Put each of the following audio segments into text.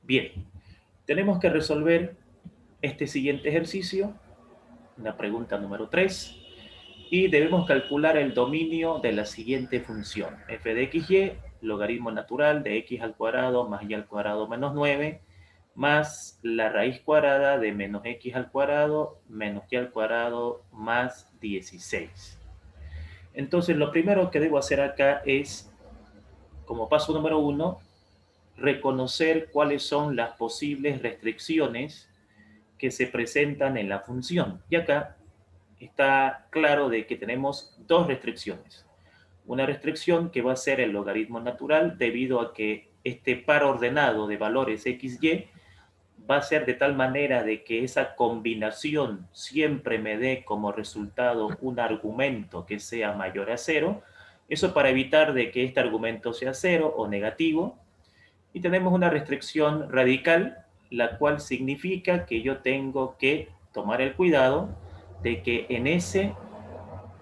Bien, tenemos que resolver este siguiente ejercicio, la pregunta número 3, y debemos calcular el dominio de la siguiente función. F de xy, logaritmo natural de x al cuadrado más y al cuadrado menos 9, más la raíz cuadrada de menos x al cuadrado menos y al cuadrado más 16. Entonces, lo primero que debo hacer acá es, como paso número 1, reconocer cuáles son las posibles restricciones que se presentan en la función. Y acá está claro de que tenemos dos restricciones. Una restricción que va a ser el logaritmo natural debido a que este par ordenado de valores x, y va a ser de tal manera de que esa combinación siempre me dé como resultado un argumento que sea mayor a cero. Eso para evitar de que este argumento sea cero o negativo. Y tenemos una restricción radical, la cual significa que yo tengo que tomar el cuidado de que en ese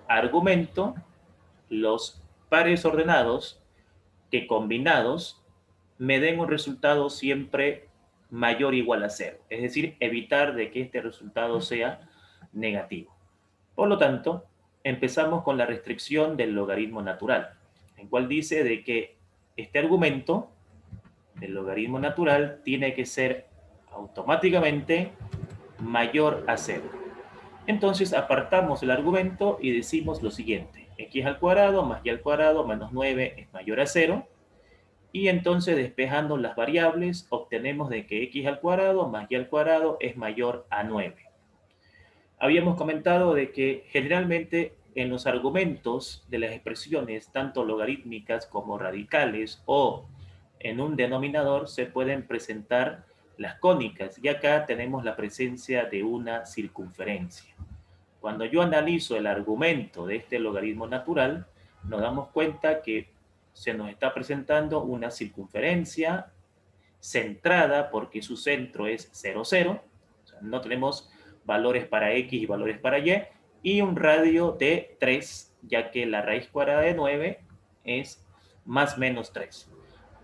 argumento los pares ordenados que combinados me den un resultado siempre mayor o igual a cero. Es decir, evitar de que este resultado sea negativo. Por lo tanto, empezamos con la restricción del logaritmo natural, en cual dice de que este argumento del logaritmo natural tiene que ser automáticamente mayor a cero. Entonces apartamos el argumento y decimos lo siguiente: x al cuadrado más y al cuadrado menos 9 es mayor a cero. Y entonces, despejando las variables, obtenemos de que x al cuadrado más y al cuadrado es mayor a 9. Habíamos comentado de que generalmente en los argumentos de las expresiones, tanto logarítmicas como radicales, o en un denominador, se pueden presentar las cónicas, y acá tenemos la presencia de una circunferencia. Cuando yo analizo el argumento de este logaritmo natural, nos damos cuenta que se nos está presentando una circunferencia centrada porque su centro es 0, 0. O sea, no tenemos valores para x y valores para y un radio de 3, ya que la raíz cuadrada de 9 es más menos 3.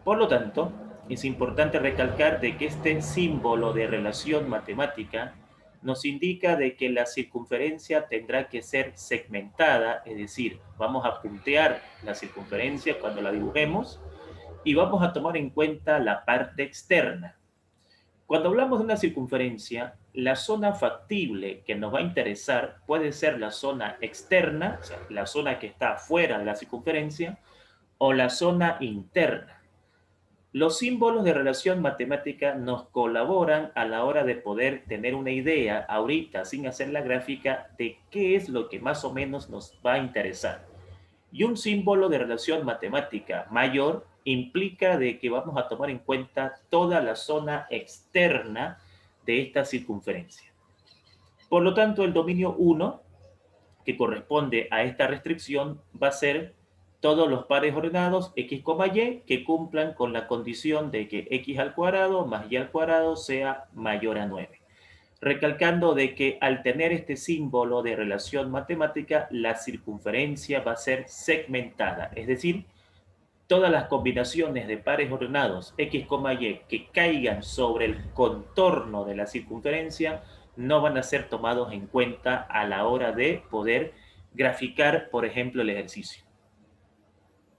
Por lo tanto, es importante recalcar de que este símbolo de relación matemática nos indica de que la circunferencia tendrá que ser segmentada, es decir, vamos a puntear la circunferencia cuando la dibujemos y vamos a tomar en cuenta la parte externa. Cuando hablamos de una circunferencia, la zona factible que nos va a interesar puede ser la zona externa, o sea, la zona que está fuera de la circunferencia, o la zona interna. Los símbolos de relación matemática nos colaboran a la hora de poder tener una idea ahorita, sin hacer la gráfica, de qué es lo que más o menos nos va a interesar. Y un símbolo de relación matemática mayor implica de que vamos a tomar en cuenta toda la zona externa de esta circunferencia. Por lo tanto, el dominio 1, que corresponde a esta restricción, va a ser todos los pares ordenados x, y que cumplan con la condición de que x al cuadrado más y al cuadrado sea mayor a 9. Recalcando de que al tener este símbolo de relación matemática, la circunferencia va a ser segmentada, es decir, todas las combinaciones de pares ordenados x, y que caigan sobre el contorno de la circunferencia no van a ser tomados en cuenta a la hora de poder graficar, por ejemplo, el ejercicio.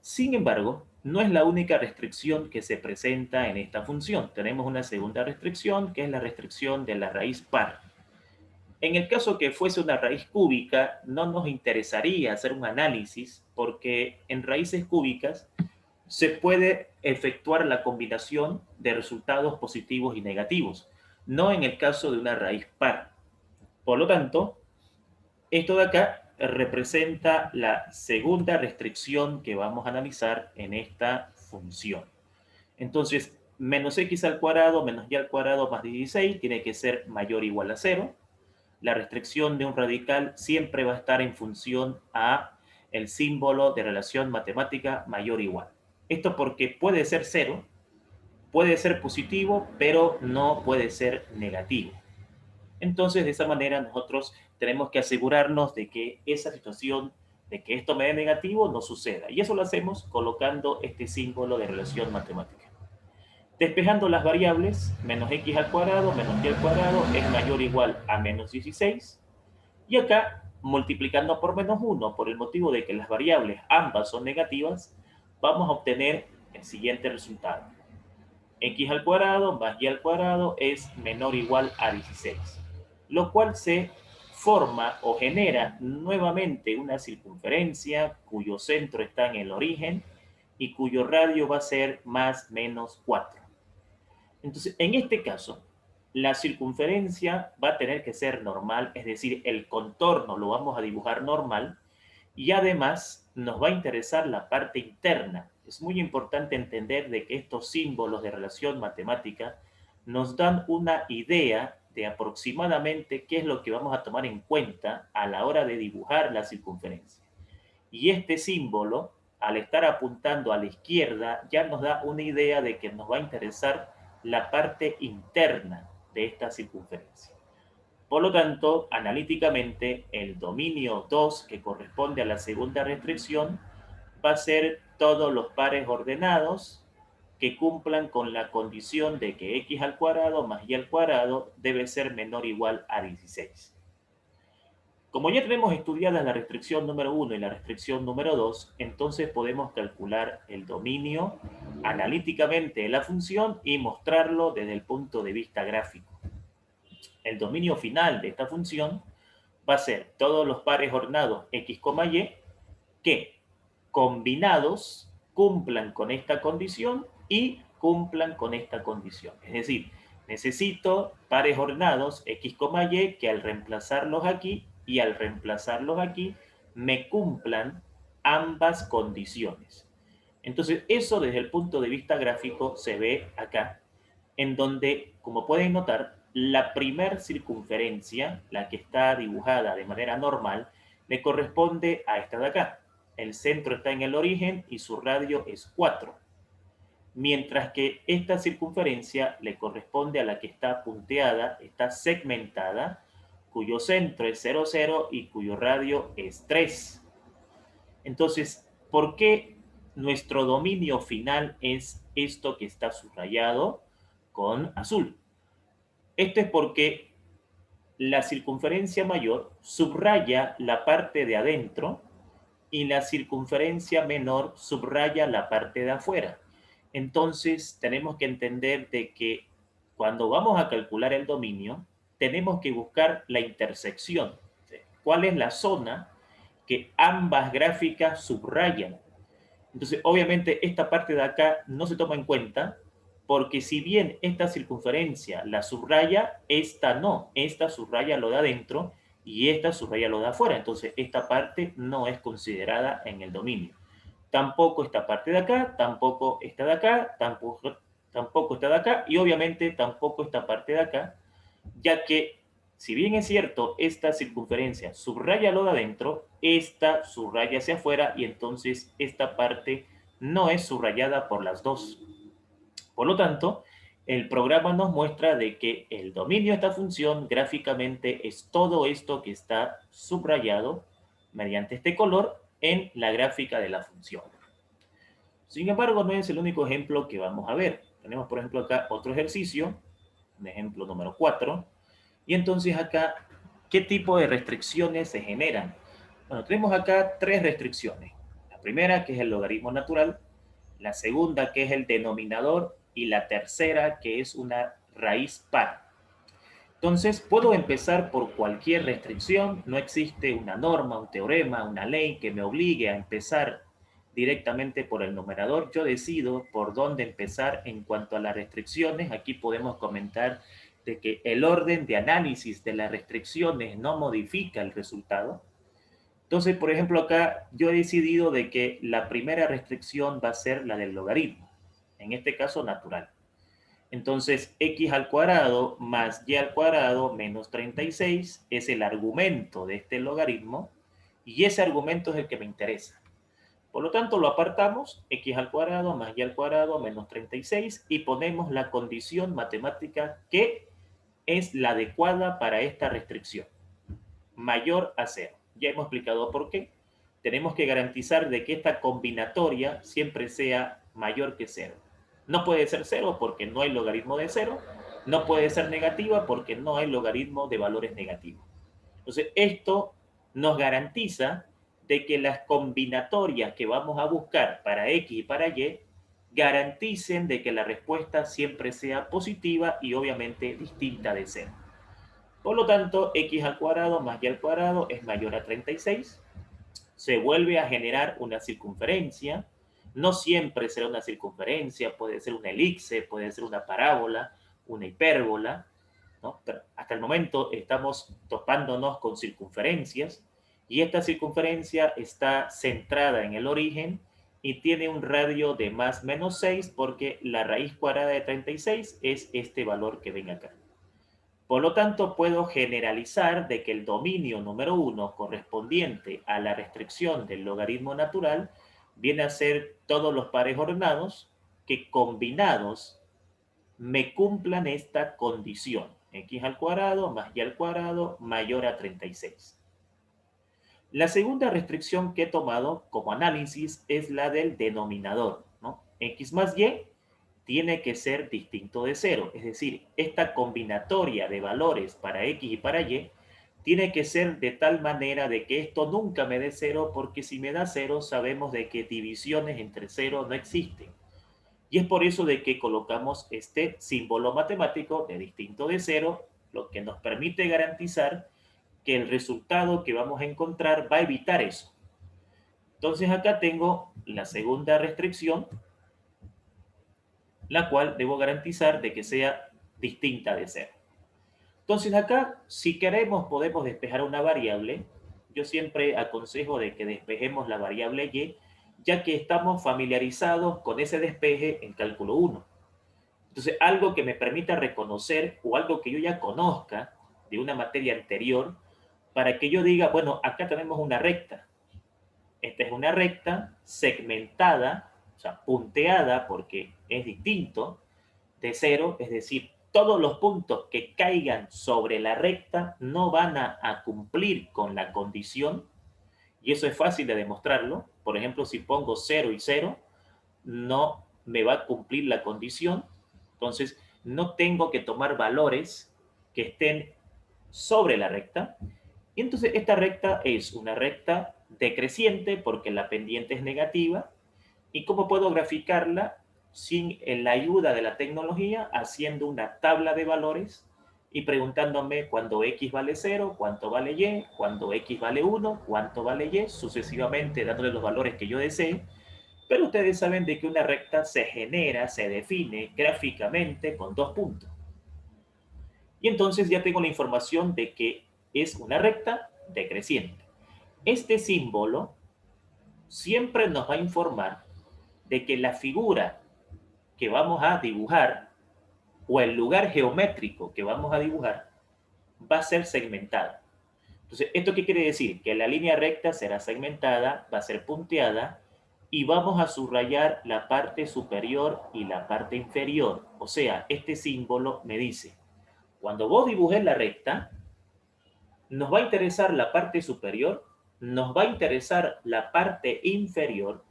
Sin embargo, no es la única restricción que se presenta en esta función. Tenemos una segunda restricción, que es la restricción de la raíz par. En el caso que fuese una raíz cúbica, no nos interesaría hacer un análisis porque en raíces cúbicas se puede efectuar la combinación de resultados positivos y negativos, no en el caso de una raíz par. Por lo tanto, esto de acá representa la segunda restricción que vamos a analizar en esta función. Entonces, menos x al cuadrado menos y al cuadrado más 16 tiene que ser mayor o igual a 0. La restricción de un radical siempre va a estar en función a el símbolo de relación matemática mayor o igual. Esto porque puede ser cero, puede ser positivo, pero no puede ser negativo. Entonces, de esa manera, nosotros tenemos que asegurarnos de que esa situación, de que esto me dé negativo, no suceda. Y eso lo hacemos colocando este símbolo de relación matemática. Despejando las variables, menos x al cuadrado menos y al cuadrado es mayor o igual a menos 16. Y acá, multiplicando por menos 1, por el motivo de que las variables ambas son negativas, vamos a obtener el siguiente resultado. X al cuadrado más y al cuadrado es menor o igual a 16, lo cual se forma o genera nuevamente una circunferencia cuyo centro está en el origen y cuyo radio va a ser más menos 4. Entonces, en este caso, la circunferencia va a tener que ser normal, es decir, el contorno lo vamos a dibujar normal y además nos va a interesar la parte interna. Es muy importante entender de que estos símbolos de relación matemática nos dan una idea de aproximadamente qué es lo que vamos a tomar en cuenta a la hora de dibujar la circunferencia. Y este símbolo, al estar apuntando a la izquierda, ya nos da una idea de que nos va a interesar la parte interna de esta circunferencia. Por lo tanto, analíticamente, el dominio 2, que corresponde a la segunda restricción, va a ser todos los pares ordenados que cumplan con la condición de que x al cuadrado más y al cuadrado debe ser menor o igual a 16. Como ya tenemos estudiadas la restricción número 1 y la restricción número 2, entonces podemos calcular el dominio analíticamente de la función y mostrarlo desde el punto de vista gráfico. El dominio final de esta función va a ser todos los pares ordenados x, y que combinados cumplan con esta condición y cumplan con esta condición. Es decir, necesito pares ordenados x, y que al reemplazarlos aquí y al reemplazarlos aquí me cumplan ambas condiciones. Entonces, eso desde el punto de vista gráfico se ve acá, en donde, como pueden notar, la primer circunferencia, la que está dibujada de manera normal, le corresponde a esta de acá. El centro está en el origen y su radio es 4. Mientras que esta circunferencia le corresponde a la que está punteada, está segmentada, cuyo centro es 0, 0 y cuyo radio es 3. Entonces, ¿por qué nuestro dominio final es esto que está subrayado con azul? Esto es porque la circunferencia mayor subraya la parte de adentro y la circunferencia menor subraya la parte de afuera. Entonces, tenemos que entender de que cuando vamos a calcular el dominio, tenemos que buscar la intersección. ¿Cuál es la zona que ambas gráficas subrayan? Entonces, obviamente, esta parte de acá no se toma en cuenta porque si bien esta circunferencia la subraya, esta no. Esta subraya lo de adentro y esta subraya lo de afuera. Entonces, esta parte no es considerada en el dominio. Tampoco esta parte de acá, tampoco esta de acá, tampoco esta de acá y obviamente tampoco esta parte de acá, ya que si bien es cierto, esta circunferencia subraya lo de adentro, esta subraya hacia afuera y entonces esta parte no es subrayada por las dos. Por lo tanto, el programa nos muestra de que el dominio de esta función gráficamente es todo esto que está subrayado mediante este color en la gráfica de la función. Sin embargo, no es el único ejemplo que vamos a ver. Tenemos, por ejemplo, acá otro ejercicio, un ejemplo número 4. Y entonces acá, ¿qué tipo de restricciones se generan? Bueno, tenemos acá tres restricciones. La primera, que es el logaritmo natural. La segunda, que es el denominador. Y la tercera, que es una raíz par. Entonces, puedo empezar por cualquier restricción. No existe una norma, un teorema, una ley que me obligue a empezar directamente por el numerador. Yo decido por dónde empezar en cuanto a las restricciones. Aquí podemos comentar de que el orden de análisis de las restricciones no modifica el resultado. Entonces, por ejemplo, acá yo he decidido de que la primera restricción va a ser la del logaritmo, en este caso natural. Entonces, x al cuadrado más y al cuadrado menos 36 es el argumento de este logaritmo y ese argumento es el que me interesa. Por lo tanto, lo apartamos, x al cuadrado más y al cuadrado menos 36 y ponemos la condición matemática que es la adecuada para esta restricción, mayor a 0. Ya hemos explicado por qué. Tenemos que garantizar de que esta combinatoria siempre sea mayor que 0. No puede ser cero porque no hay logaritmo de cero. No puede ser negativa porque no hay logaritmo de valores negativos. Entonces, esto nos garantiza de que las combinatorias que vamos a buscar para X y para Y garanticen de que la respuesta siempre sea positiva y obviamente distinta de cero. Por lo tanto, x al cuadrado más y al cuadrado es mayor a 36. Se vuelve a generar una circunferencia. No siempre será una circunferencia, puede ser una elipse, puede ser una parábola, una hipérbola, ¿no? Pero hasta el momento estamos topándonos con circunferencias y esta circunferencia está centrada en el origen y tiene un radio de más menos 6 porque la raíz cuadrada de 36 es este valor que ven acá. Por lo tanto, puedo generalizar de que el dominio número 1 correspondiente a la restricción del logaritmo natural viene a ser todos los pares ordenados que combinados me cumplan esta condición. X al cuadrado más y al cuadrado mayor a 36. La segunda restricción que he tomado como análisis es la del denominador, ¿no? X más y tiene que ser distinto de cero. Es decir, esta combinatoria de valores para X y para Y tiene que ser de tal manera de que esto nunca me dé cero, porque si me da cero sabemos de que divisiones entre cero no existen. Y es por eso de que colocamos este símbolo matemático de distinto de cero, lo que nos permite garantizar que el resultado que vamos a encontrar va a evitar eso. Entonces acá tengo la segunda restricción, la cual debo garantizar de que sea distinta de cero. Entonces acá, si queremos, podemos despejar una variable. Yo siempre aconsejo de que despejemos la variable y, ya que estamos familiarizados con ese despeje en cálculo 1. Entonces, algo que me permita reconocer o algo que yo ya conozca de una materia anterior, para que yo diga, bueno, acá tenemos una recta. Esta es una recta segmentada, o sea, punteada porque es distinto de cero, es decir, todos los puntos que caigan sobre la recta no van a cumplir con la condición, y eso es fácil de demostrarlo. Por ejemplo, si pongo 0 y 0, no me va a cumplir la condición, entonces no tengo que tomar valores que estén sobre la recta, y entonces esta recta es una recta decreciente porque la pendiente es negativa. ¿Y cómo puedo graficarla? Sin la ayuda de la tecnología, haciendo una tabla de valores y preguntándome cuando x vale 0, cuánto vale y, cuando x vale 1, cuánto vale y, sucesivamente dándole los valores que yo desee. Pero ustedes saben de que una recta se genera, se define gráficamente con dos puntos. Y entonces ya tengo la información de que es una recta decreciente. Este símbolo siempre nos va a informar de que la figura que vamos a dibujar o el lugar geométrico que vamos a dibujar va a ser segmentada. Entonces, ¿esto qué quiere decir? Que la línea recta será segmentada, va a ser punteada y vamos a subrayar la parte superior y la parte inferior. O sea, este símbolo me dice, cuando vos dibujes la recta, nos va a interesar la parte superior, nos va a interesar la parte inferior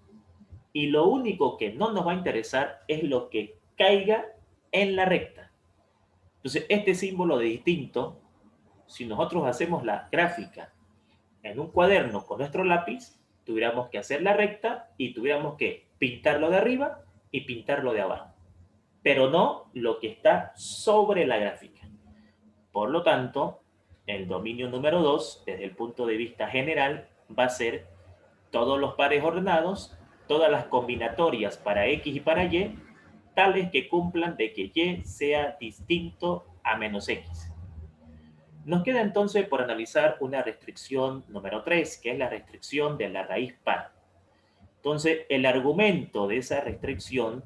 y lo único que no nos va a interesar es lo que caiga en la recta. Entonces, este símbolo de distinto, si nosotros hacemos la gráfica en un cuaderno con nuestro lápiz, tuviéramos que hacer la recta y tuviéramos que pintarlo de arriba y pintarlo de abajo, pero no lo que está sobre la gráfica. Por lo tanto, el dominio número 2, desde el punto de vista general, va a ser todos los pares ordenados, todas las combinatorias para X y para Y, tales que cumplan de que Y sea distinto a menos X. Nos queda entonces por analizar una restricción número 3, que es la restricción de la raíz par. Entonces, el argumento de esa restricción,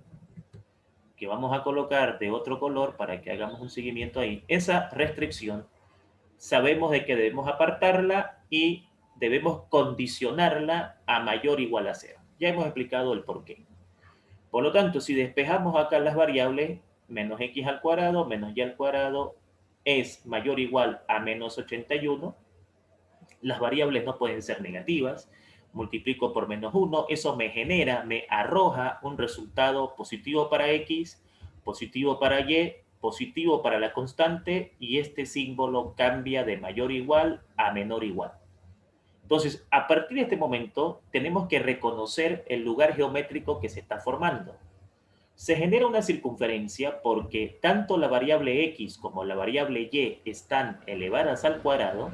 que vamos a colocar de otro color para que hagamos un seguimiento ahí, esa restricción sabemos de que debemos apartarla y debemos condicionarla a mayor o igual a cero. Ya hemos explicado el por qué. Por lo tanto, si despejamos acá las variables, menos x al cuadrado menos y al cuadrado es mayor o igual a menos 81, las variables no pueden ser negativas, multiplico por menos 1, eso me genera, me arroja un resultado positivo para X, positivo para Y, positivo para la constante, y este símbolo cambia de mayor igual a menor igual. Entonces, a partir de este momento, tenemos que reconocer el lugar geométrico que se está formando. Se genera una circunferencia porque tanto la variable X como la variable Y están elevadas al cuadrado.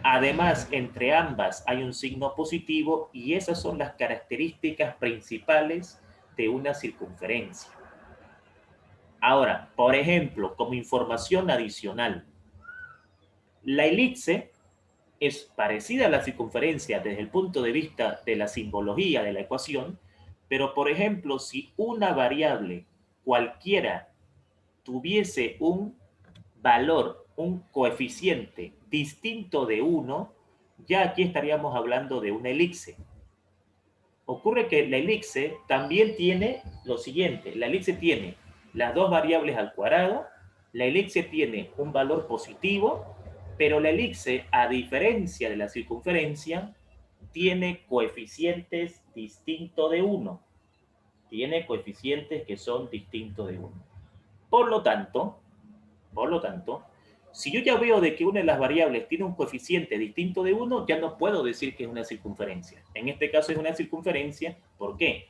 Además, entre ambas hay un signo positivo y esas son las características principales de una circunferencia. Ahora, por ejemplo, como información adicional, la elipse es parecida a la circunferencia desde el punto de vista de la simbología de la ecuación, pero por ejemplo, si una variable cualquiera tuviese un valor, un coeficiente distinto de 1, ya aquí estaríamos hablando de una elipse. Ocurre que la elipse también tiene lo siguiente, la elipse tiene las dos variables al cuadrado, la elipse tiene un valor positivo, pero la elipse, a diferencia de la circunferencia, tiene coeficientes distintos de 1. Tiene coeficientes que son distintos de 1. Por lo tanto, si yo ya veo de que una de las variables tiene un coeficiente distinto de 1, ya no puedo decir que es una circunferencia. En este caso es una circunferencia, ¿por qué?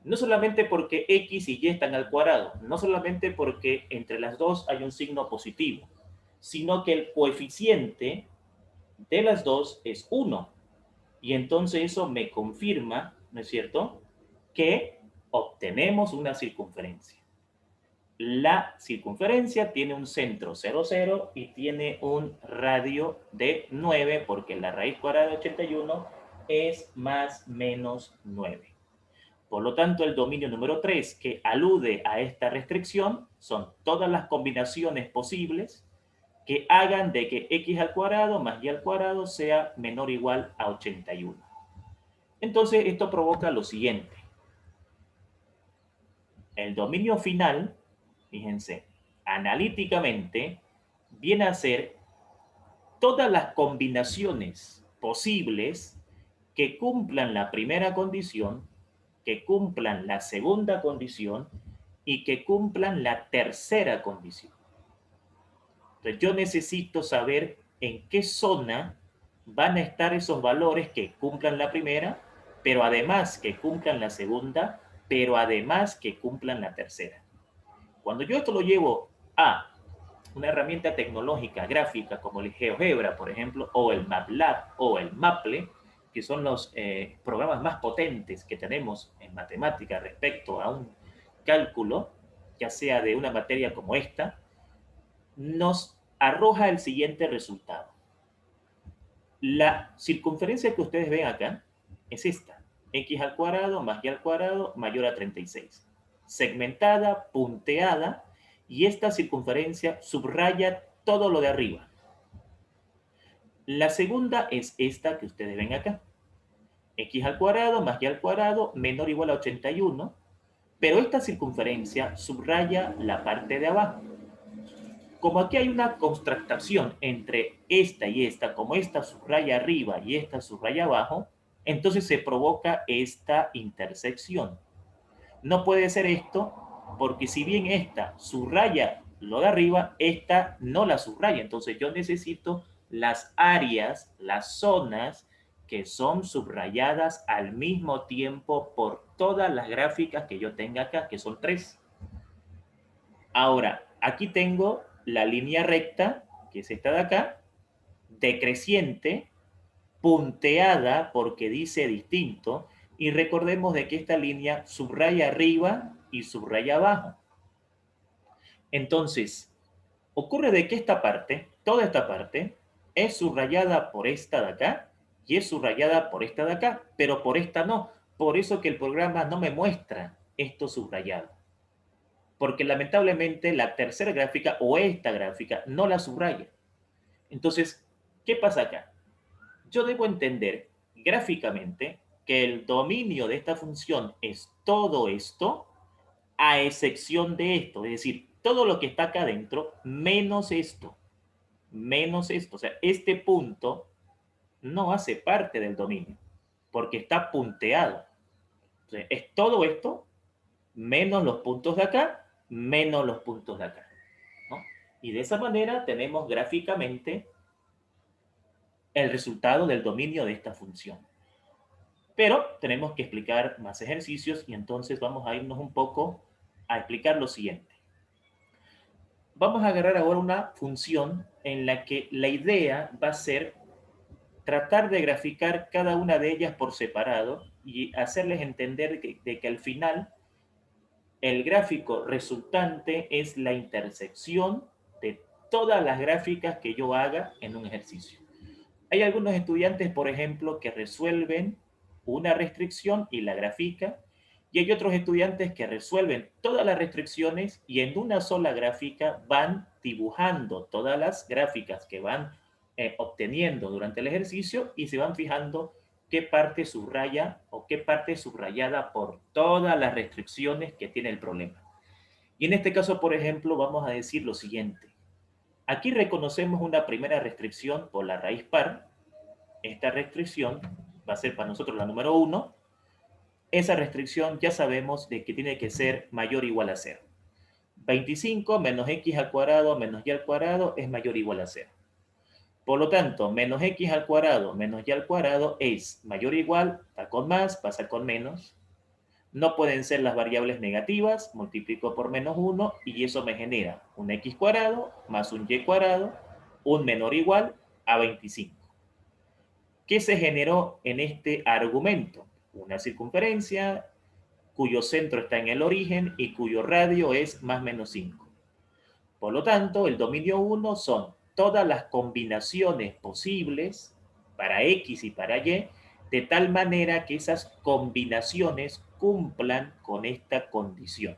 No solamente porque X y Y están al cuadrado, no solamente porque entre las dos hay un signo positivo, sino que el coeficiente de las dos es 1. Y entonces eso me confirma, ¿no es cierto?, que obtenemos una circunferencia. La circunferencia tiene un centro 0, 0 y tiene un radio de 9 porque la raíz cuadrada de 81 es más menos 9. Por lo tanto, el dominio número 3 que alude a esta restricción son todas las combinaciones posibles que hagan de que x al cuadrado más y al cuadrado sea menor o igual a 81. Entonces, esto provoca lo siguiente. El dominio final, fíjense, analíticamente viene a ser todas las combinaciones posibles que cumplan la primera condición, que cumplan la segunda condición y que cumplan la tercera condición. Entonces yo necesito saber en qué zona van a estar esos valores que cumplan la primera, pero además que cumplan la segunda, pero además que cumplan la tercera. Cuando yo esto lo llevo a una herramienta tecnológica gráfica como el GeoGebra, por ejemplo, o el MATLAB o el Maple, que son los programas más potentes que tenemos en matemática respecto a un cálculo, ya sea de una materia como esta, nos arroja el siguiente resultado. La circunferencia que ustedes ven acá es esta, x al cuadrado más y al cuadrado mayor a 36. Segmentada, punteada, y esta circunferencia subraya todo lo de arriba. La segunda es esta que ustedes ven acá. X al cuadrado más y al cuadrado menor o igual a 81, pero esta circunferencia subraya la parte de abajo. Como aquí hay una contractación entre esta y esta, como esta subraya arriba y esta subraya abajo, entonces se provoca esta intersección. No puede ser esto porque si bien esta subraya lo de arriba, esta no la subraya. Entonces yo necesito las áreas, las zonas que son subrayadas al mismo tiempo por todas las gráficas que yo tenga acá, que son 3. Ahora, aquí tengo la línea recta, que es esta de acá, decreciente, punteada porque dice distinto, y recordemos de que esta línea subraya arriba y subraya abajo. Entonces, ocurre de que esta parte, toda esta parte, es subrayada por esta de acá y es subrayada por esta de acá, pero por esta no. Por eso que el programa no me muestra esto subrayado. Porque lamentablemente la tercera gráfica o esta gráfica no la subraya. Entonces, ¿qué pasa acá? Yo debo entender gráficamente que el dominio de esta función es todo esto, a excepción de esto, es decir, todo lo que está acá adentro menos esto, menos esto. O sea, este punto no hace parte del dominio. porque está punteado. Entonces, es todo esto menos los puntos de acá, menos los puntos de acá, ¿no? Y de esa manera tenemos gráficamente el resultado del dominio de esta función. Pero tenemos que explicar más ejercicios y entonces vamos a irnos un poco a explicar lo siguiente. Vamos a agarrar ahora una función en la que la idea va a ser tratar de graficar cada una de ellas por separado y hacerles entender de que al final el gráfico resultante es la intersección de todas las gráficas que yo haga en un ejercicio. Hay algunos estudiantes, por ejemplo, que resuelven una restricción y la grafica, y hay otros estudiantes que resuelven todas las restricciones y en una sola gráfica van dibujando todas las gráficas que van obteniendo durante el ejercicio y se van fijando qué parte subraya o qué parte es subrayada por todas las restricciones que tiene el problema. Y en este caso, por ejemplo, vamos a decir lo siguiente. Aquí reconocemos una primera restricción por la raíz par. Esta restricción va a ser para nosotros la número 1. Esa restricción ya sabemos de que tiene que ser mayor o igual a 0. 25 menos x al cuadrado menos y al cuadrado es mayor o igual a 0. Por lo tanto, menos x al cuadrado menos y al cuadrado es mayor o igual, está con más, pasa con menos. No pueden ser las variables negativas, multiplico por menos 1 y eso me genera un x cuadrado más un y cuadrado, un menor o igual a 25. ¿Qué se generó en este argumento? Una circunferencia cuyo centro está en el origen y cuyo radio es más menos 5. Por lo tanto, el dominio 1 son todas las combinaciones posibles para X y para Y, de tal manera que esas combinaciones cumplan con esta condición.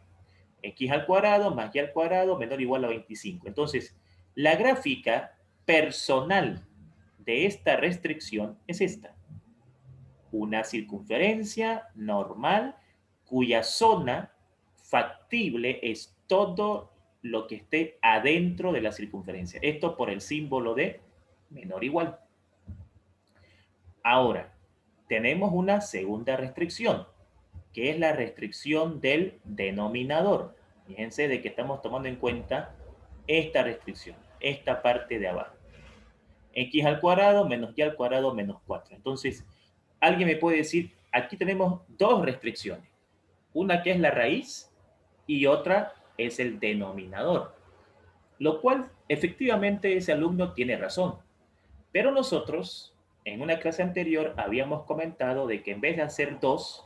X al cuadrado más Y al cuadrado menor o igual a 25. Entonces, la gráfica personal de esta restricción es esta. Una circunferencia normal cuya zona factible es todo lo que esté adentro de la circunferencia. Esto por el símbolo de menor o igual. Ahora, tenemos una segunda restricción, que es la restricción del denominador. Fíjense de que estamos tomando en cuenta esta restricción, esta parte de abajo. X al cuadrado menos Y al cuadrado menos 4. Entonces, alguien me puede decir, aquí tenemos dos restricciones. Una que es la raíz y otra es el denominador. Lo cual, efectivamente, ese alumno tiene razón. Pero nosotros, en una clase anterior, habíamos comentado de que en vez de hacer dos,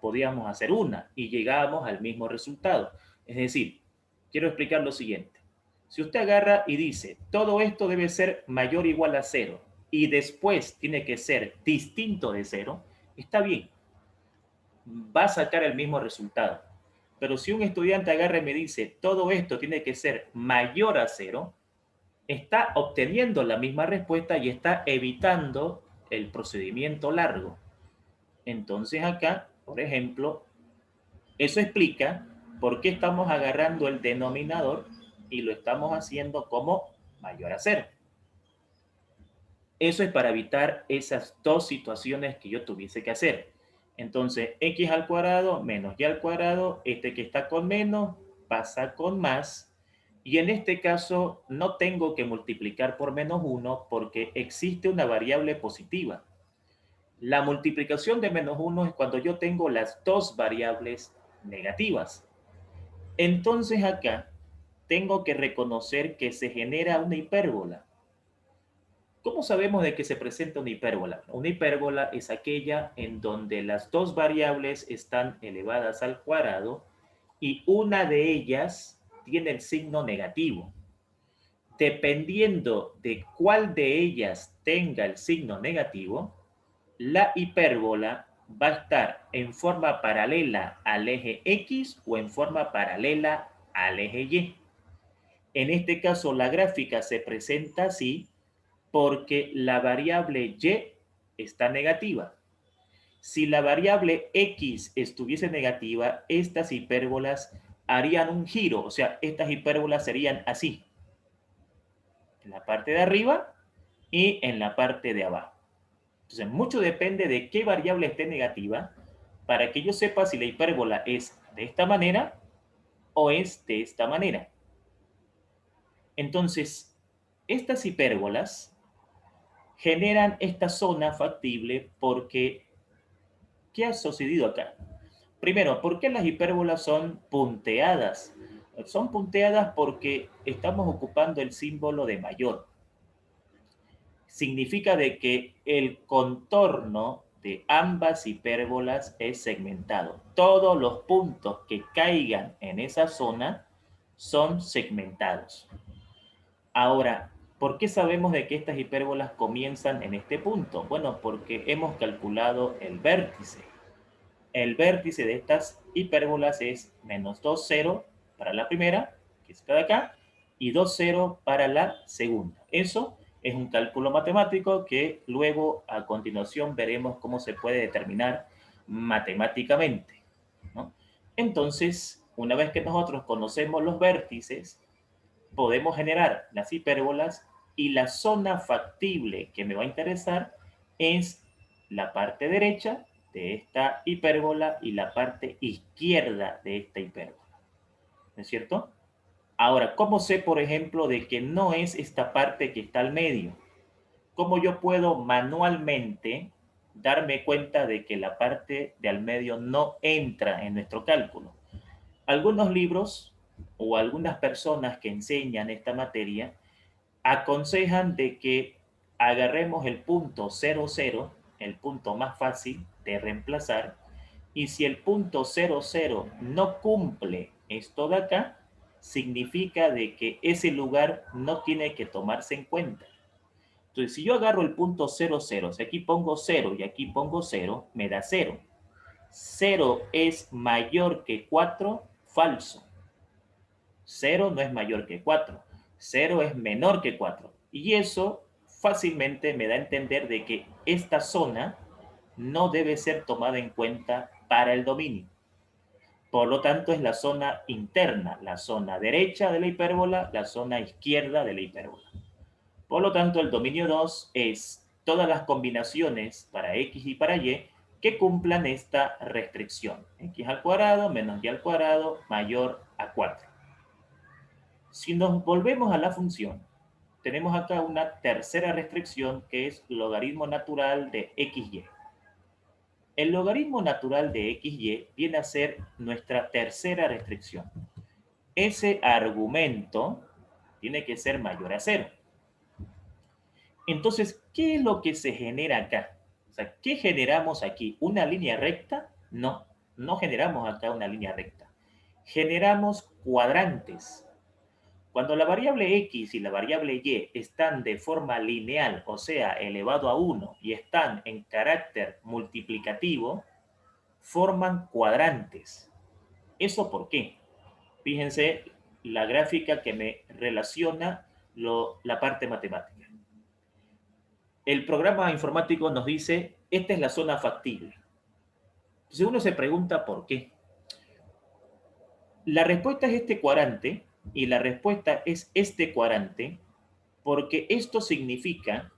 podíamos hacer una y llegábamos al mismo resultado. Es decir, quiero explicar lo siguiente. Si usted agarra y dice, todo esto debe ser mayor o igual a 0 y después tiene que ser distinto de 0, está bien, va a sacar el mismo resultado. Pero si un estudiante agarra y me dice, todo esto tiene que ser mayor a 0, está obteniendo la misma respuesta y está evitando el procedimiento largo. Entonces acá, por ejemplo, eso explica por qué estamos agarrando el denominador y lo estamos haciendo como mayor a 0. Eso es para evitar esas dos situaciones que yo tuviese que hacer. Entonces, x al cuadrado menos y al cuadrado, este que está con menos pasa con más. Y en este caso no tengo que multiplicar por menos 1 porque existe una variable positiva. La multiplicación de menos 1 es cuando yo tengo las dos variables negativas. Entonces acá tengo que reconocer que se genera una hipérbola. ¿Cómo sabemos de que se presenta una hipérbola? Una hipérbola es aquella en donde las dos variables están elevadas al cuadrado y una de ellas tiene el signo negativo. Dependiendo de cuál de ellas tenga el signo negativo, la hipérbola va a estar en forma paralela al eje X o en forma paralela al eje Y. En este caso, la gráfica se presenta así porque la variable Y está negativa. Si la variable X estuviese negativa, estas hipérbolas harían un giro, o sea, estas hipérbolas serían así, en la parte de arriba y en la parte de abajo. Entonces, mucho depende de qué variable esté negativa para que yo sepa si la hipérbola es de esta manera o es de esta manera. Entonces, estas hipérbolas generan esta zona factible porque, ¿qué ha sucedido acá? Primero, ¿por qué las hipérbolas son punteadas? Son punteadas porque estamos ocupando el símbolo de mayor. Significa de que el contorno de ambas hipérbolas es segmentado. Todos los puntos que caigan en esa zona son segmentados. Ahora, ¿por qué sabemos de que estas hipérbolas comienzan en este punto? Bueno, porque hemos calculado el vértice. El vértice de estas hipérbolas es menos 2, 0 para la primera, que es esta de acá, y 2, 0 para la segunda. Eso es un cálculo matemático que luego a continuación veremos cómo se puede determinar matemáticamente, ¿no? Entonces, una vez que nosotros conocemos los vértices, podemos generar las hipérbolas y la zona factible que me va a interesar es la parte derecha de esta hipérbola y la parte izquierda de esta hipérbola. ¿No es cierto? Ahora, ¿cómo sé, por ejemplo, de que no es esta parte que está al medio? ¿Cómo yo puedo manualmente darme cuenta de que la parte de al medio no entra en nuestro cálculo? Algunos libros o algunas personas que enseñan esta materia aconsejan de que agarremos el punto 00, el punto más fácil de reemplazar, y si el punto 00 no cumple esto de acá, significa de que ese lugar no tiene que tomarse en cuenta. Entonces, si yo agarro el punto 00, si aquí pongo 0 y aquí pongo 0, me da 0. 0 es mayor que 4, falso. 0 no es mayor que 4. 0 es menor que 4. Y eso fácilmente me da a entender de que esta zona no debe ser tomada en cuenta para el dominio. Por lo tanto, es la zona interna, la zona derecha de la hipérbola, la zona izquierda de la hipérbola. Por lo tanto, el dominio 2 es todas las combinaciones para x y para y que cumplan esta restricción. X al cuadrado menos y al cuadrado mayor a 4. Si nos volvemos a la función, tenemos acá una tercera restricción que es logaritmo natural de xy. El logaritmo natural de xy viene a ser nuestra tercera restricción. Ese argumento tiene que ser mayor a 0. Entonces, ¿qué es lo que se genera acá? O sea, ¿qué generamos aquí? ¿Una línea recta? No, no generamos acá una línea recta. Generamos cuadrantes. Cuando la variable x y la variable y están de forma lineal, o sea, elevado a 1, y están en carácter multiplicativo, forman cuadrantes. ¿Eso por qué? Fíjense la gráfica que me relaciona la parte matemática. El programa informático nos dice, esta es la zona factible. Entonces uno se pregunta por qué. La respuesta es este cuadrante y la respuesta es este cuadrante porque esto significa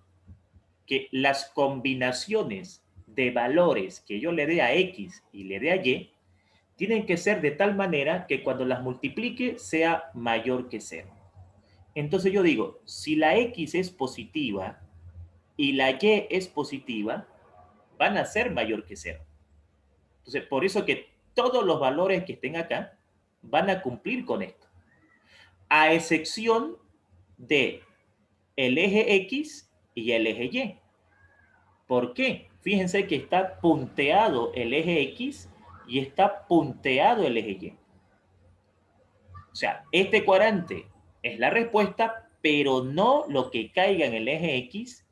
que las combinaciones de valores que yo le dé a X y le dé a Y tienen que ser de tal manera que cuando las multiplique sea mayor que 0. Entonces yo digo, si la X es positiva y la Y es positiva, van a ser mayor que 0. Entonces, por eso que todos los valores que estén acá van a cumplir con esto. A excepción de el eje X y el eje Y. ¿Por qué? Fíjense que está punteado el eje X y está punteado el eje Y. O sea, este cuadrante es la respuesta, pero no lo que caiga en el eje X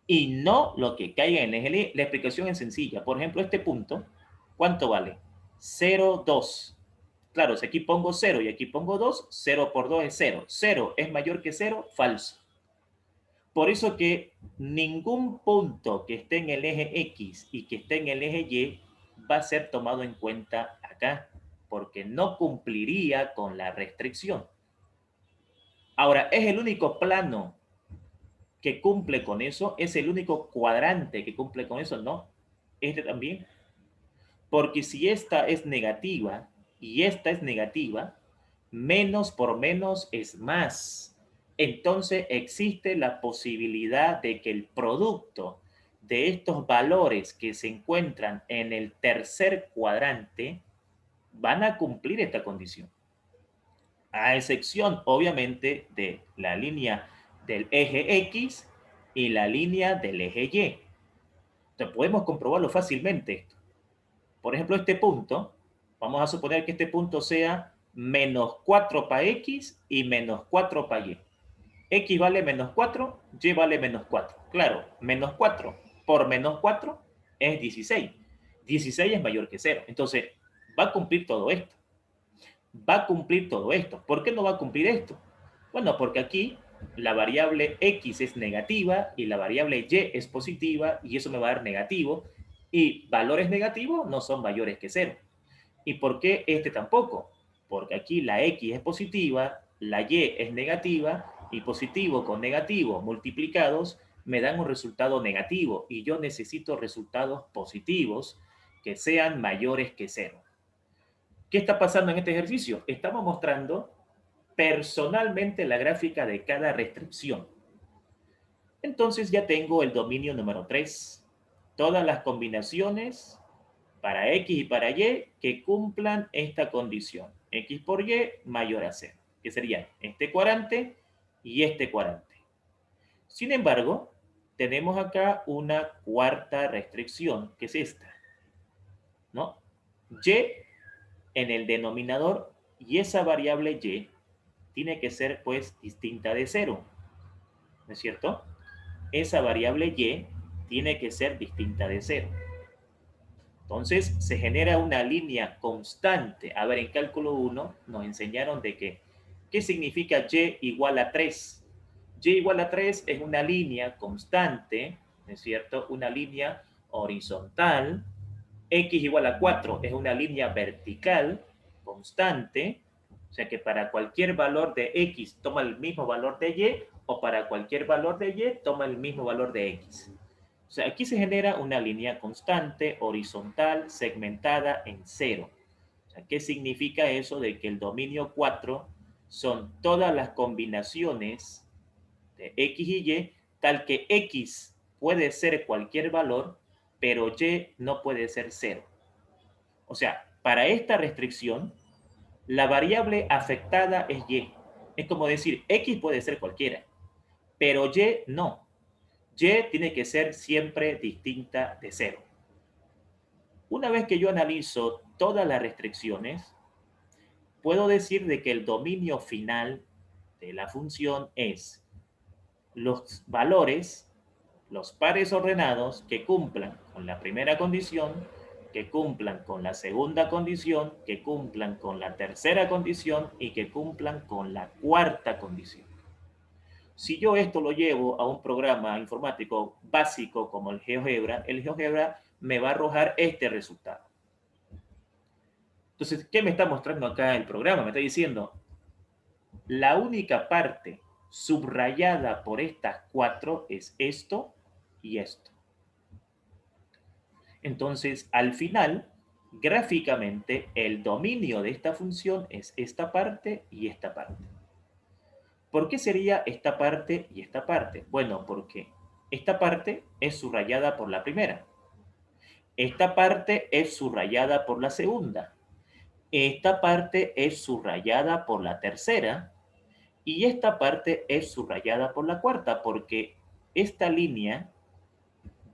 y no lo que caiga en el eje Y. La explicación es sencilla. Por ejemplo, este punto, ¿cuánto vale? 0, 2. Claro, si aquí pongo 0 y aquí pongo 2, 0 por 2 es 0. 0 es mayor que 0, falso. Por eso que ningún punto que esté en el eje X y que esté en el eje Y va a ser tomado en cuenta acá, porque no cumpliría con la restricción. Ahora, es el único plano que cumple con eso, es el único cuadrante que cumple con eso, no, este también. Porque si esta es negativa y esta es negativa, menos por menos es más. Entonces existe la posibilidad de que el producto de estos valores que se encuentran en el tercer cuadrante van a cumplir esta condición. A excepción, obviamente, de la línea del eje X y la línea del eje Y. Entonces podemos comprobarlo fácilmente esto. Por ejemplo, este punto, vamos a suponer que este punto sea menos 4 para X y menos 4 para Y. X vale menos 4, Y vale menos 4. Claro, menos 4 por menos 4 es 16. 16 es mayor que 0. Entonces, va a cumplir todo esto. Va a cumplir todo esto. ¿Por qué no va a cumplir esto? Bueno, porque aquí la variable X es negativa y la variable Y es positiva y eso me va a dar negativo y valores negativos no son mayores que 0. ¿Y por qué este tampoco? Porque aquí la X es positiva, la Y es negativa y positivo con negativo multiplicados me dan un resultado negativo y yo necesito resultados positivos que sean mayores que 0. ¿Qué está pasando en este ejercicio? Estamos mostrando personalmente la gráfica de cada restricción. Entonces ya tengo el dominio número 3. Todas las combinaciones para X y para Y que cumplan esta condición. X por Y mayor a 0, que serían este cuadrante y este cuadrante. Sin embargo, tenemos acá una cuarta restricción, que es esta, ¿no? Y en el denominador y esa variable Y tiene que ser pues distinta de 0, ¿no es cierto? Esa variable Y tiene que ser distinta de 0. Entonces se genera una línea constante. A ver, en cálculo 1 nos enseñaron de que, ¿qué significa Y igual a 3? Y igual a 3 es una línea constante, ¿no es cierto? Una línea horizontal. X igual a 4 es una línea vertical constante. O sea que para cualquier valor de X toma el mismo valor de Y o para cualquier valor de Y toma el mismo valor de X. O sea, aquí se genera una línea constante, horizontal, segmentada en 0. O sea, ¿qué significa eso de que el dominio 4 son todas las combinaciones de X y Y, tal que X puede ser cualquier valor, pero Y no puede ser 0? O sea, para esta restricción, la variable afectada es Y. Es como decir, X puede ser cualquiera, pero Y no. Y tiene que ser siempre distinta de 0. Una vez que yo analizo todas las restricciones, puedo decir de que el dominio final de la función es los valores, los pares ordenados que cumplan con la primera condición, que cumplan con la segunda condición, que cumplan con la tercera condición y que cumplan con la cuarta condición. Si yo esto lo llevo a un programa informático básico como el GeoGebra me va a arrojar este resultado. Entonces, ¿qué me está mostrando acá el programa? Me está diciendo, la única parte subrayada por estas 4 es esto y esto. Entonces, al final, gráficamente, el dominio de esta función es esta parte y esta parte. ¿Por qué sería esta parte y esta parte? Bueno, porque esta parte es subrayada por la primera. Esta parte es subrayada por la segunda. Esta parte es subrayada por la tercera. Y esta parte es subrayada por la cuarta, porque esta línea,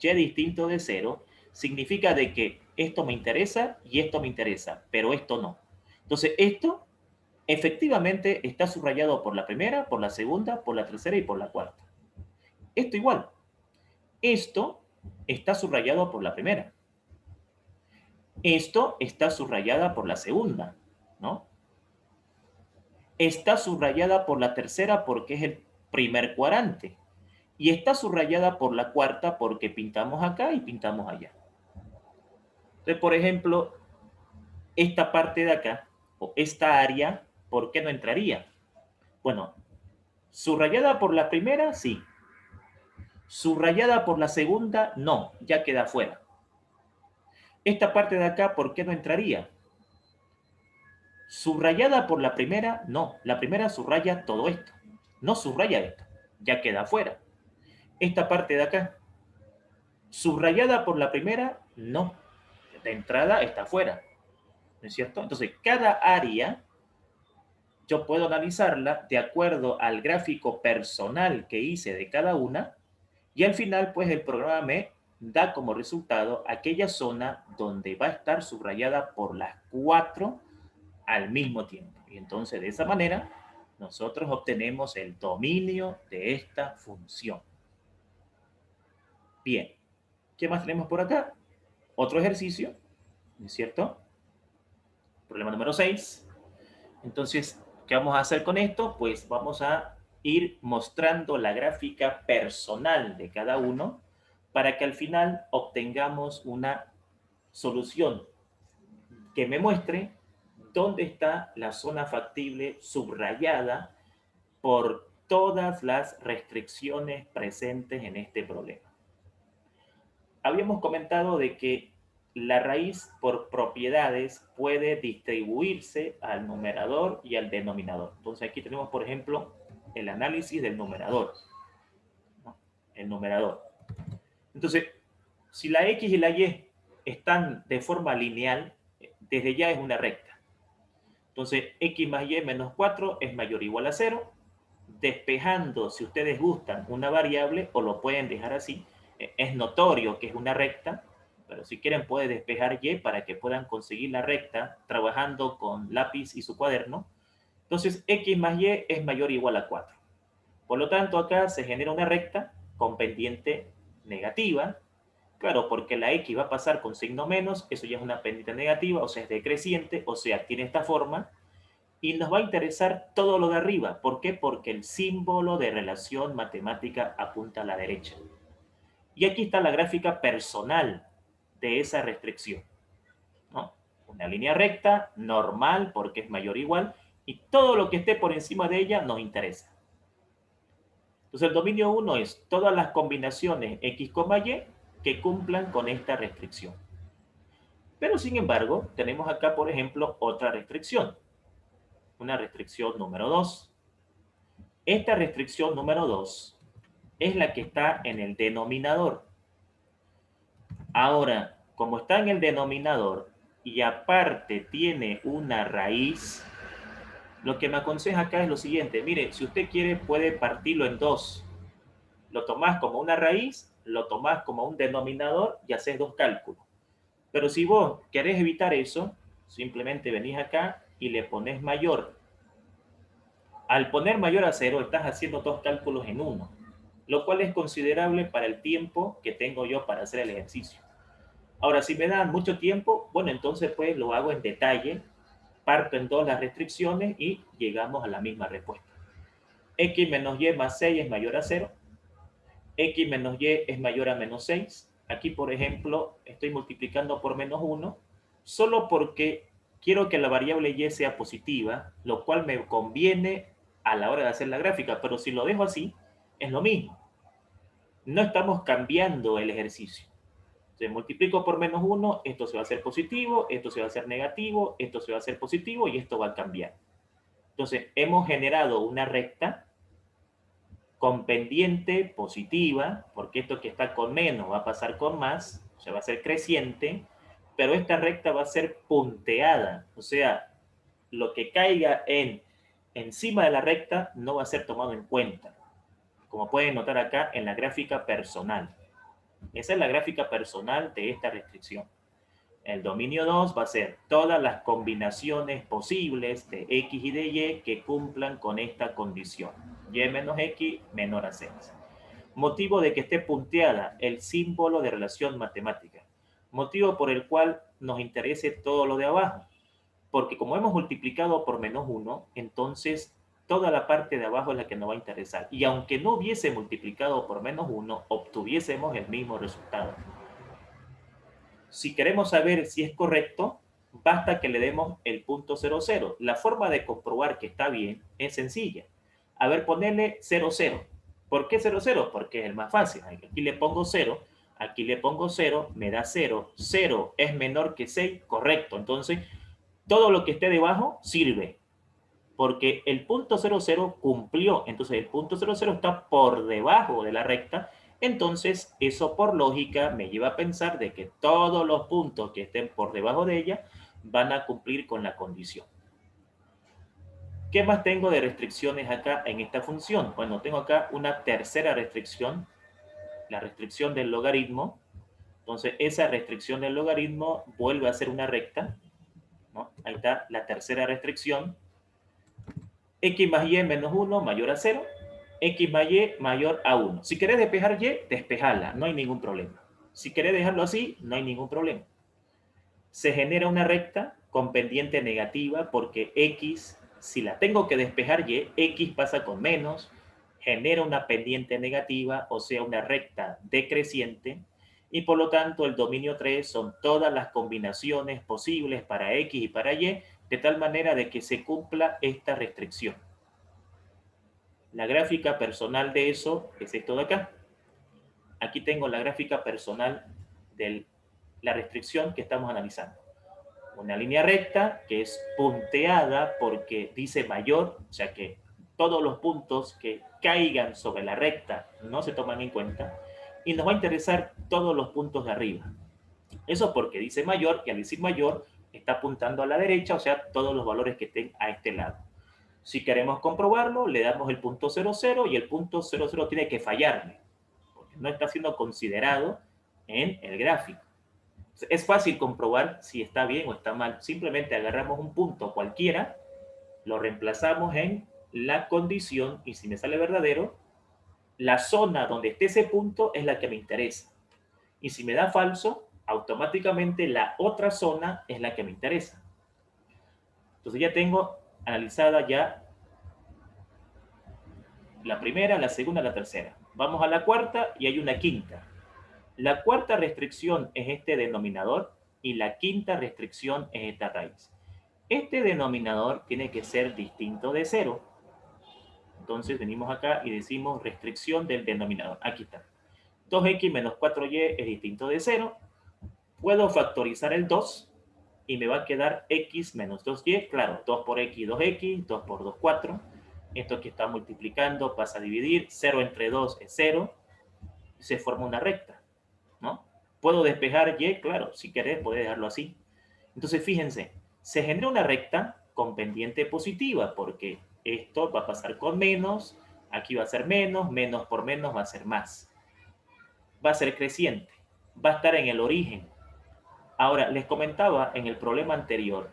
Y distinto de 0, significa de que esto me interesa y esto me interesa, pero esto no. Entonces, esto efectivamente está subrayado por la primera, por la segunda, por la tercera y por la cuarta. Esto igual. Esto está subrayado por la primera. Esto está subrayada por la segunda, ¿no? Está subrayada por la tercera porque es el primer cuadrante. Y está subrayada por la cuarta porque pintamos acá y pintamos allá. Entonces, por ejemplo, esta parte de acá, o esta área, ¿por qué no entraría? Bueno, subrayada por la primera, sí. Subrayada por la segunda, no, ya queda fuera. Esta parte de acá, ¿por qué no entraría? Subrayada por la primera, no. La primera subraya todo esto. No subraya esto, ya queda fuera. Esta parte de acá, subrayada por la primera, no. De entrada está fuera, ¿no es cierto? Entonces, cada área yo puedo analizarla de acuerdo al gráfico personal que hice de cada una y al final, pues el programa me da como resultado aquella zona donde va a estar subrayada por las 4 al mismo tiempo. Y entonces, de esa manera, nosotros obtenemos el dominio de esta función. Bien, ¿qué más tenemos por acá? Otro ejercicio, ¿no es cierto? Problema número 6. Entonces, ¿qué vamos a hacer con esto? Pues vamos a ir mostrando la gráfica personal de cada uno para que al final obtengamos una solución que me muestre dónde está la zona factible subrayada por todas las restricciones presentes en este problema. Habíamos comentado de que la raíz por propiedades puede distribuirse al numerador y al denominador. Entonces aquí tenemos, por ejemplo, el análisis del numerador, ¿no? El numerador. Entonces, si la X y la Y están de forma lineal, desde ya es una recta. Entonces, X más Y menos 4 es mayor o igual a 0. Despejando, si ustedes gustan, una variable, o lo pueden dejar así, es notorio que es una recta, pero si quieren pueden despejar Y para que puedan conseguir la recta trabajando con lápiz y su cuaderno. Entonces, X más Y es mayor o igual a 4. Por lo tanto, acá se genera una recta con pendiente negativa. Claro, porque la X va a pasar con signo menos, eso ya es una pendiente negativa, o sea, es decreciente, o sea, tiene esta forma, y nos va a interesar todo lo de arriba. ¿Por qué? Porque el símbolo de relación matemática apunta a la derecha. Y aquí está la gráfica personal de esa restricción, ¿no? Una línea recta, normal, porque es mayor o igual, y todo lo que esté por encima de ella nos interesa. Entonces el dominio 1 es todas las combinaciones X, Y que cumplan con esta restricción. Pero sin embargo, tenemos acá, por ejemplo, otra restricción. Una restricción número 2. Esta restricción número 2 es la que está en el denominador. Ahora, como está en el denominador y aparte tiene una raíz, lo que me aconseja acá es lo siguiente. Mire, si usted quiere puede partirlo en dos. Lo tomás como una raíz, lo tomás como un denominador y haces dos cálculos. Pero si vos querés evitar eso, simplemente venís acá y le pones mayor. Al poner mayor a 0, estás haciendo dos cálculos en uno, lo cual es considerable para el tiempo que tengo yo para hacer el ejercicio. Ahora, si me dan mucho tiempo, bueno, entonces pues lo hago en detalle, parto en dos las restricciones y llegamos a la misma respuesta. X menos Y más 6 es mayor a 0. X menos Y es mayor a menos 6. Aquí, por ejemplo, estoy multiplicando por menos 1, solo porque quiero que la variable Y sea positiva, lo cual me conviene a la hora de hacer la gráfica, pero si lo dejo así, es lo mismo. No estamos cambiando el ejercicio. Se multiplico por menos 1, esto se va a hacer positivo, esto se va a hacer negativo, esto se va a hacer positivo y esto va a cambiar. Entonces, hemos generado una recta con pendiente positiva, porque esto que está con menos va a pasar con más, o sea, va a ser creciente, pero esta recta va a ser punteada, o sea, lo que caiga encima de la recta no va a ser tomado en cuenta, como pueden notar acá en la gráfica personal. Esa es la gráfica personal de esta restricción. El dominio 2 va a ser todas las combinaciones posibles de X y de Y que cumplan con esta condición. Y menos X menor a 6. Motivo de que esté punteada el símbolo de relación matemática. Motivo por el cual nos interese todo lo de abajo. Porque como hemos multiplicado por menos 1, entonces toda la parte de abajo es la que nos va a interesar. Y aunque no hubiese multiplicado por menos 1, obtuviésemos el mismo resultado. Si queremos saber si es correcto, basta que le demos el punto 00. La forma de comprobar que está bien es sencilla. A ver, ponerle 00. ¿Por qué 0, 0? Porque es el más fácil. Aquí le pongo 0, aquí le pongo 0, me da 0. 0 es menor que 6, correcto. Entonces, todo lo que esté debajo sirve, porque el punto 0, 0 cumplió. Entonces, el punto 0, 0 está por debajo de la recta. Entonces, eso por lógica me lleva a pensar de que todos los puntos que estén por debajo de ella van a cumplir con la condición. ¿Qué más tengo de restricciones acá en esta función? Bueno, tengo acá una tercera restricción, la restricción del logaritmo. Entonces, esa restricción del logaritmo vuelve a ser una recta, ¿no? Ahí está la tercera restricción. X más Y menos 1 mayor a 0, X más Y mayor a 1. Si querés despejar Y, despejala, no hay ningún problema. Si querés dejarlo así, no hay ningún problema. Se genera una recta con pendiente negativa porque X, si la tengo que despejar Y, X pasa con menos, genera una pendiente negativa, o sea, una recta decreciente, y por lo tanto el dominio 3 son todas las combinaciones posibles para X y para Y, de tal manera de que se cumpla esta restricción. La gráfica personal de eso es esto de acá. Aquí tengo la gráfica personal de la restricción que estamos analizando. Una línea recta que es punteada porque dice mayor, o sea que todos los puntos que caigan sobre la recta no se toman en cuenta, y nos va a interesar todos los puntos de arriba. Eso porque dice mayor, y al decir mayor está apuntando a la derecha, o sea, todos los valores que estén a este lado. Si queremos comprobarlo, le damos el punto 0, 0 y el punto 0, 0 tiene que fallarme, porque no está siendo considerado en el gráfico. Es fácil comprobar si está bien o está mal. Simplemente agarramos un punto cualquiera, lo reemplazamos en la condición y si me sale verdadero, la zona donde esté ese punto es la que me interesa. Y si me da falso, automáticamente la otra zona es la que me interesa. Entonces ya tengo analizada ya la primera, la segunda, la tercera. Vamos a la cuarta y hay una quinta. La cuarta restricción es este denominador y la quinta restricción es esta raíz. Este denominador tiene que ser distinto de 0. Entonces venimos acá y decimos restricción del denominador. Aquí está. 2x menos 4y es distinto de 0. Puedo factorizar el 2 y me va a quedar x menos 2y. Claro, 2 por x, 2x, 2 por 2, 4. Esto que está multiplicando pasa a dividir. 0 entre 2 es 0. Se forma una recta, ¿no? Puedo despejar y, claro, si querés, podés dejarlo así. Entonces, fíjense, se genera una recta con pendiente positiva, porque esto va a pasar con menos, aquí va a ser menos, menos por menos va a ser más. Va a ser creciente, va a estar en el origen. Ahora, les comentaba en el problema anterior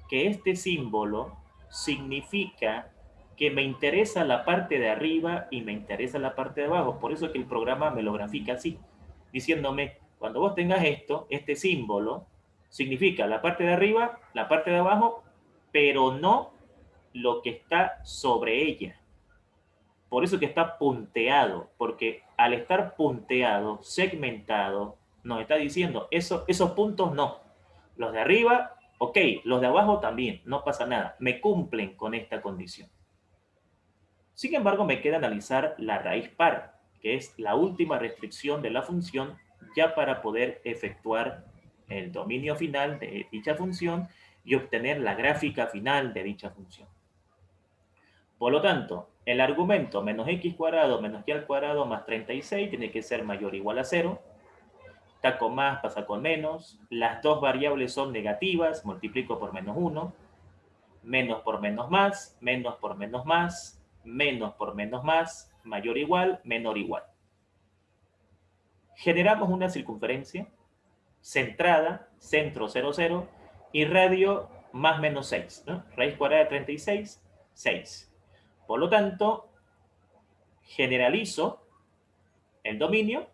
que este símbolo significa que me interesa la parte de arriba y me interesa la parte de abajo. Por eso es que el programa me lo grafica así, diciéndome, cuando vos tengas esto, este símbolo significa la parte de arriba, la parte de abajo, pero no lo que está sobre ella. Por eso que está punteado, porque al estar punteado, segmentado, nos está diciendo, esos puntos no. Los de arriba, ok, los de abajo también, no pasa nada, me cumplen con esta condición. Sin embargo, me queda analizar la raíz par, que es la última restricción de la función ya para poder efectuar el dominio final de dicha función y obtener la gráfica final de dicha función. Por lo tanto, el argumento menos x cuadrado menos y al cuadrado más 36 tiene que ser mayor o igual a 0. Está con más, pasa con menos. Las dos variables son negativas, multiplico por menos 1. Menos por menos más, menos por menos más, menos por menos más, mayor o igual, menor o igual. Generamos una circunferencia centrada, centro 0, 0, y radio más menos 6, ¿no? Raíz cuadrada de 36, 6. Por lo tanto, generalizo el dominio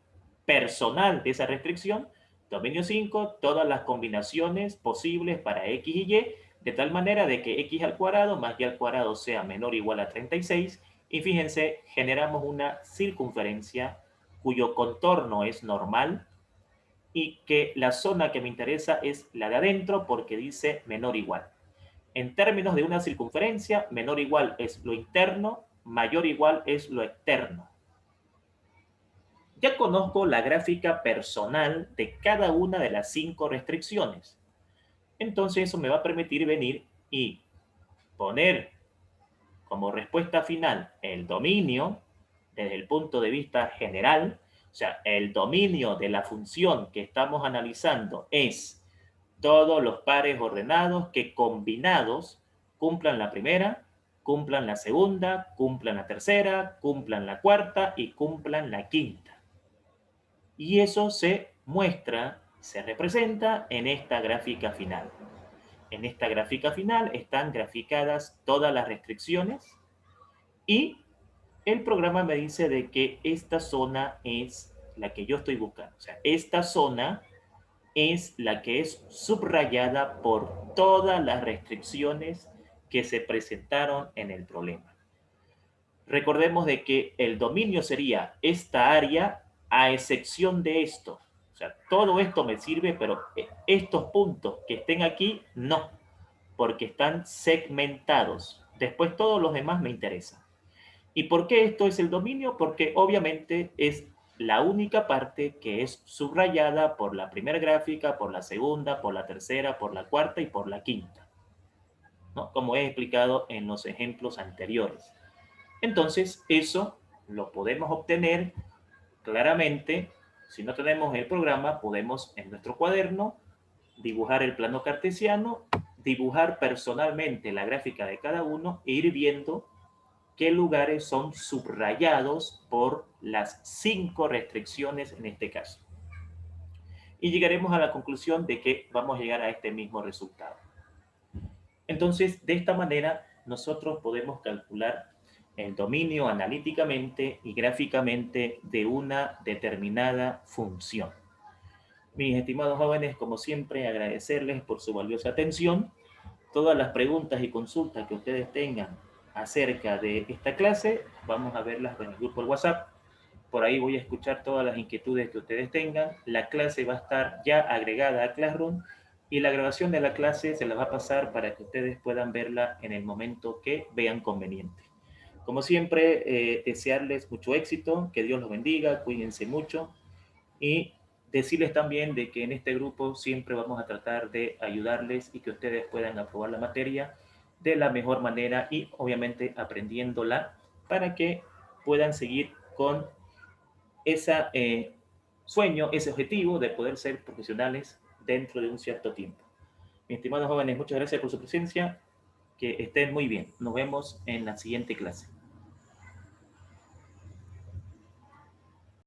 personal de esa restricción, dominio 5, todas las combinaciones posibles para x y y, de tal manera de que x al cuadrado más y al cuadrado sea menor o igual a 36, y fíjense, generamos una circunferencia cuyo contorno es normal, y que la zona que me interesa es la de adentro porque dice menor o igual. En términos de una circunferencia, menor o igual es lo interno, mayor o igual es lo externo. ya conozco la gráfica personal de cada una de las 5 restricciones. Entonces eso me va a permitir venir y poner como respuesta final el dominio desde el punto de vista general. O sea, el dominio de la función que estamos analizando es todos los pares ordenados que combinados cumplan la primera, cumplan la segunda, cumplan la tercera, cumplan la cuarta y cumplan la quinta. Y eso se muestra, se representa en esta gráfica final. En esta gráfica final están graficadas todas las restricciones y el programa me dice de que esta zona es la que yo estoy buscando. O sea, esta zona es la que es subrayada por todas las restricciones que se presentaron en el problema. Recordemos de que el dominio sería esta área a excepción de esto. O sea, todo esto me sirve, pero estos puntos que estén aquí, no, porque están segmentados. Después todos los demás me interesan. ¿Y por qué esto es el dominio? Porque obviamente es la única parte que es subrayada por la primera gráfica, por la segunda, por la tercera, por la cuarta y por la quinta, ¿no? Como he explicado en los ejemplos anteriores. Entonces, eso lo podemos obtener claramente. Si no tenemos el programa, podemos en nuestro cuaderno dibujar el plano cartesiano, dibujar personalmente la gráfica de cada uno e ir viendo qué lugares son subrayados por las 5 restricciones en este caso. Y llegaremos a la conclusión de que vamos a llegar a este mismo resultado. Entonces, de esta manera, nosotros podemos calcular el dominio analíticamente y gráficamente de una determinada función. Mis estimados jóvenes, como siempre, agradecerles por su valiosa atención. Todas las preguntas y consultas que ustedes tengan acerca de esta clase, vamos a verlas en el grupo de WhatsApp. Por ahí voy a escuchar todas las inquietudes que ustedes tengan. La clase va a estar ya agregada a Classroom y la grabación de la clase se la va a pasar para que ustedes puedan verla en el momento que vean conveniente. Como siempre, desearles mucho éxito, que Dios los bendiga, cuídense mucho y decirles también de que en este grupo siempre vamos a tratar de ayudarles y que ustedes puedan aprobar la materia de la mejor manera y obviamente aprendiéndola para que puedan seguir con ese sueño, ese objetivo de poder ser profesionales dentro de un cierto tiempo. Mis estimados jóvenes, muchas gracias por su presencia, que estén muy bien. Nos vemos en la siguiente clase.